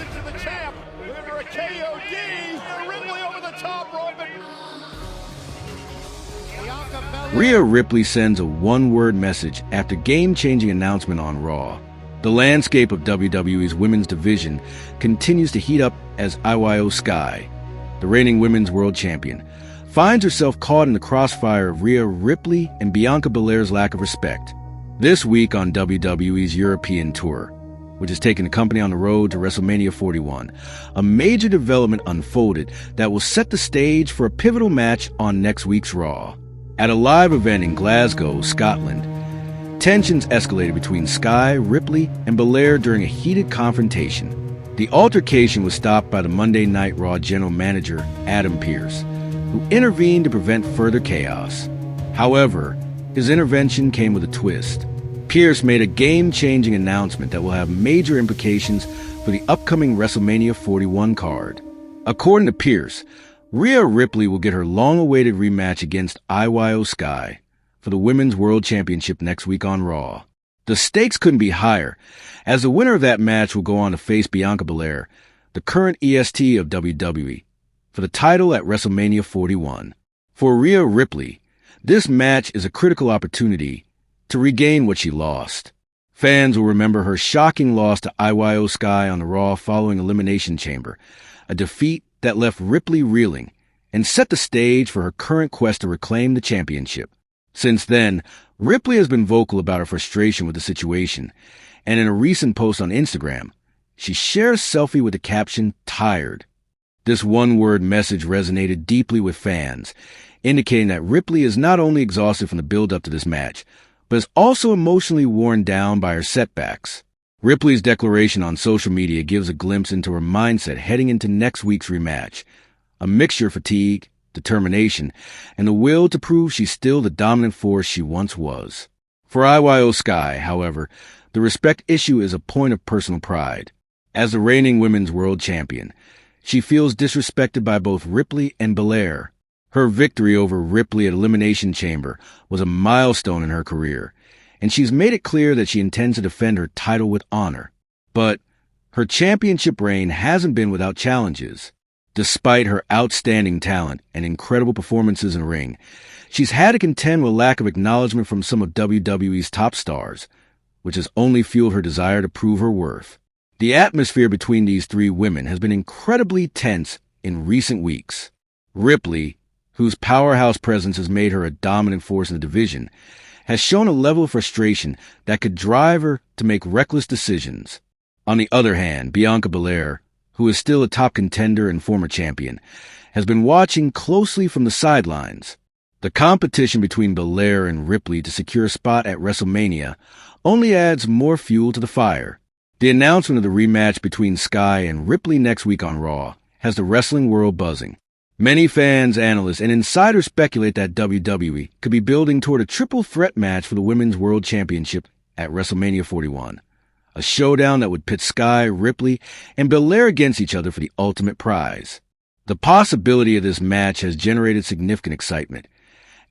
to the champ. Looking for a KOD. Ripley over the top rope. Rhea Ripley sends a one-word message after game-changing announcement on Raw. The landscape of WWE's women's division continues to heat up as Iyo Sky, the reigning women's world champion, finds herself caught in the crossfire of Rhea Ripley and Bianca Belair's lack of respect. This week on WWE's European tour, which has taken the company on the road to WrestleMania 41, a major development unfolded that will set the stage for a pivotal match on next week's Raw. At a live event in Glasgow, Scotland, tensions escalated between Sky, Ripley, and Belair during a heated confrontation. The altercation was stopped by the Monday Night Raw general manager, Adam Pearce, who intervened to prevent further chaos. However, his intervention came with a twist. Pearce made a game-changing announcement that will have major implications for the upcoming WrestleMania 41 card. According to Pearce, Rhea Ripley will get her long-awaited rematch against Iyo Sky for the Women's World Championship next week on Raw. The stakes couldn't be higher, as the winner of that match will go on to face Bianca Belair, the current EST of WWE, for the title at WrestleMania 41. For Rhea Ripley, this match is a critical opportunity to regain what she lost. Fans will remember her shocking loss to Iyo Sky on the Raw following Elimination Chamber, a defeat that left Ripley reeling and set the stage for her current quest to reclaim the championship. Since then, Ripley has been vocal about her frustration with the situation, and in a recent post on Instagram, she shares a selfie with the caption, "Tired." This one-word message resonated deeply with fans, indicating that Ripley is not only exhausted from the build-up to this match, but is also emotionally worn down by her setbacks. Ripley's declaration on social media gives a glimpse into her mindset heading into next week's rematch, a mixture of fatigue, determination, and the will to prove she's still the dominant force she once was. For Iyo Sky, however, the respect issue is a point of personal pride. As the reigning women's world champion, she feels disrespected by both Ripley and Belair. Her victory over Ripley at Elimination Chamber was a milestone in her career, and she's made it clear that she intends to defend her title with honor. But her championship reign hasn't been without challenges. Despite her outstanding talent and incredible performances in the ring, she's had to contend with lack of acknowledgement from some of WWE's top stars, which has only fueled her desire to prove her worth. The atmosphere between these three women has been incredibly tense in recent weeks. Ripley, whose powerhouse presence has made her a dominant force in the division, has shown a level of frustration that could drive her to make reckless decisions. On the other hand, Bianca Belair, who is still a top contender and former champion, has been watching closely from the sidelines. The competition between Belair and Ripley to secure a spot at WrestleMania only adds more fuel to the fire. The announcement of the rematch between Sky and Ripley next week on Raw has the wrestling world buzzing. Many fans, analysts, and insiders speculate that WWE could be building toward a triple threat match for the Women's World Championship at WrestleMania 41, a showdown that would pit Sky, Ripley, and Belair against each other for the ultimate prize. The possibility of this match has generated significant excitement,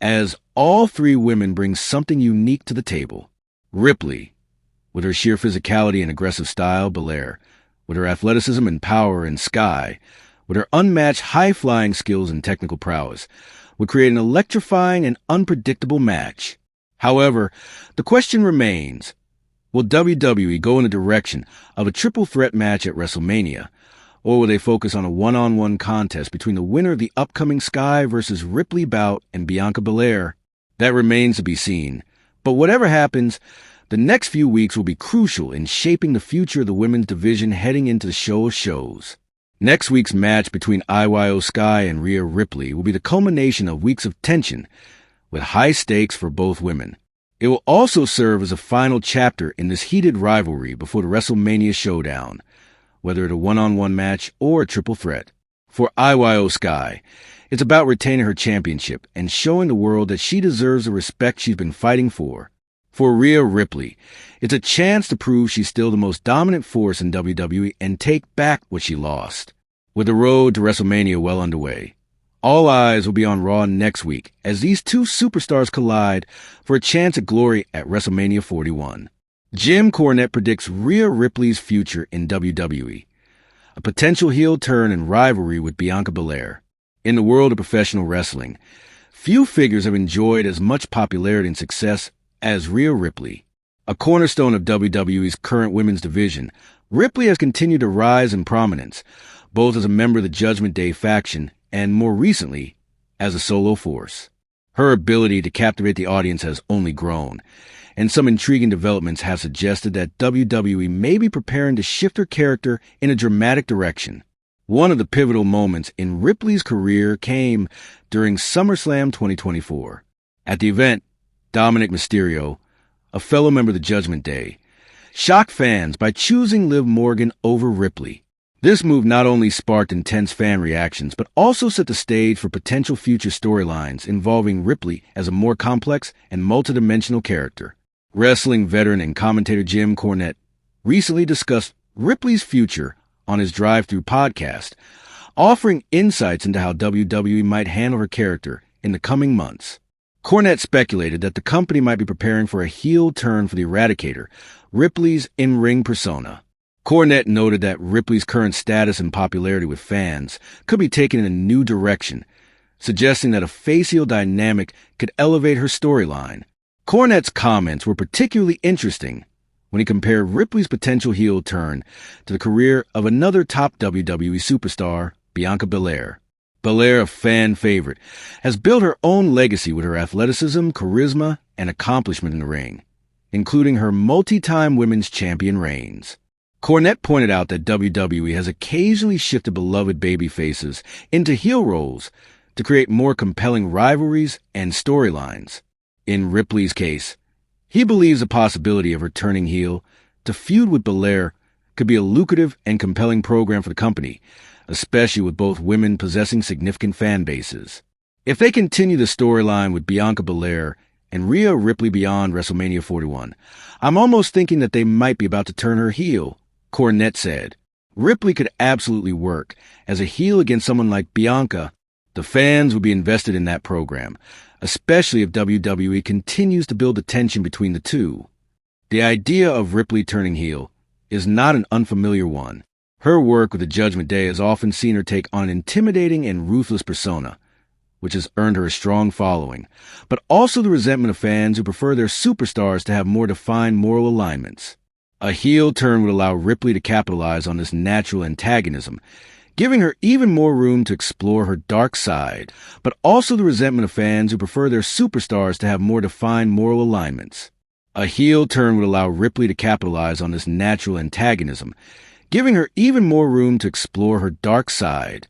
as all three women bring something unique to the table. Ripley, with her sheer physicality and aggressive style, Belair, with her athleticism and power, and Sky, with her unmatched high-flying skills and technical prowess, would create an electrifying and unpredictable match. However, the question remains, will WWE go in the direction of a triple threat match at WrestleMania, or will they focus on a one-on-one contest between the winner of the upcoming Sky versus Ripley bout and Bianca Belair? That remains to be seen, but whatever happens, the next few weeks will be crucial in shaping the future of the women's division heading into the show of shows. Next week's match between Iyo Sky and Rhea Ripley will be the culmination of weeks of tension, with high stakes for both women. It will also serve as a final chapter in this heated rivalry before the WrestleMania showdown, whether it's a one-on-one match or a triple threat. For Iyo Sky, it's about retaining her championship and showing the world that she deserves the respect she's been fighting for. For Rhea Ripley, it's a chance to prove she's still the most dominant force in WWE and take back what she lost. With the road to WrestleMania well underway, all eyes will be on Raw next week as these two superstars collide for a chance at glory at WrestleMania 41. Jim Cornette predicts Rhea Ripley's future in WWE. a potential heel turn and rivalry with Bianca Belair. In the world of professional wrestling, few figures have enjoyed as much popularity and success as Rhea Ripley. A cornerstone of WWE's current women's division, Ripley has continued to rise in prominence, both as a member of the Judgment Day faction and, more recently, as a solo force. Her ability to captivate the audience has only grown, and some intriguing developments have suggested that WWE may be preparing to shift her character in a dramatic direction. One of the pivotal moments in Ripley's career came during SummerSlam 2024. At the event, Dominic Mysterio, a fellow member of the Judgment Day, shocked fans by choosing Liv Morgan over Ripley. This move not only sparked intense fan reactions, but also set the stage for potential future storylines involving Ripley as a more complex and multidimensional character. Wrestling veteran and commentator Jim Cornette recently discussed Ripley's future on his Drive-Thru podcast, offering insights into how WWE might handle her character in the coming months. Cornette speculated that the company might be preparing for a heel turn for the Eradicator, Ripley's in-ring persona. Cornette noted that Ripley's current status and popularity with fans could be taken in a new direction, suggesting that a face-heel dynamic could elevate her storyline. Cornette's comments were particularly interesting when he compared Ripley's potential heel turn to the career of another top WWE superstar, Bianca Belair. Belair, a fan favorite, has built her own legacy with her athleticism, charisma, and accomplishment in the ring, including her multi-time women's champion reigns. Cornette pointed out that WWE has occasionally shifted beloved babyfaces into heel roles to create more compelling rivalries and storylines. In Ripley's case, he believes the possibility of her turning heel to feud with Belair could be a lucrative and compelling program for the company, especially with both women possessing significant fan bases. If they continue the storyline with Bianca Belair and Rhea Ripley beyond WrestleMania 41, I'm almost thinking that they might be about to turn her heel, Cornette said. Ripley could absolutely work as a heel against someone like Bianca. The fans would be invested in that program, especially if WWE continues to build the tension between the two. The idea of Ripley turning heel is not an unfamiliar one. Her work with the Judgment Day has often seen her take on an intimidating and ruthless persona, which has earned her a strong following, but also the resentment of fans who prefer their superstars to have more defined moral alignments. A heel turn would allow Ripley to capitalize on this natural antagonism, giving her even more room to explore her dark side, but also the resentment of fans who prefer their superstars to have more defined moral alignments. A heel turn would allow Ripley to capitalize on this natural antagonism, giving her even more room to explore her dark side.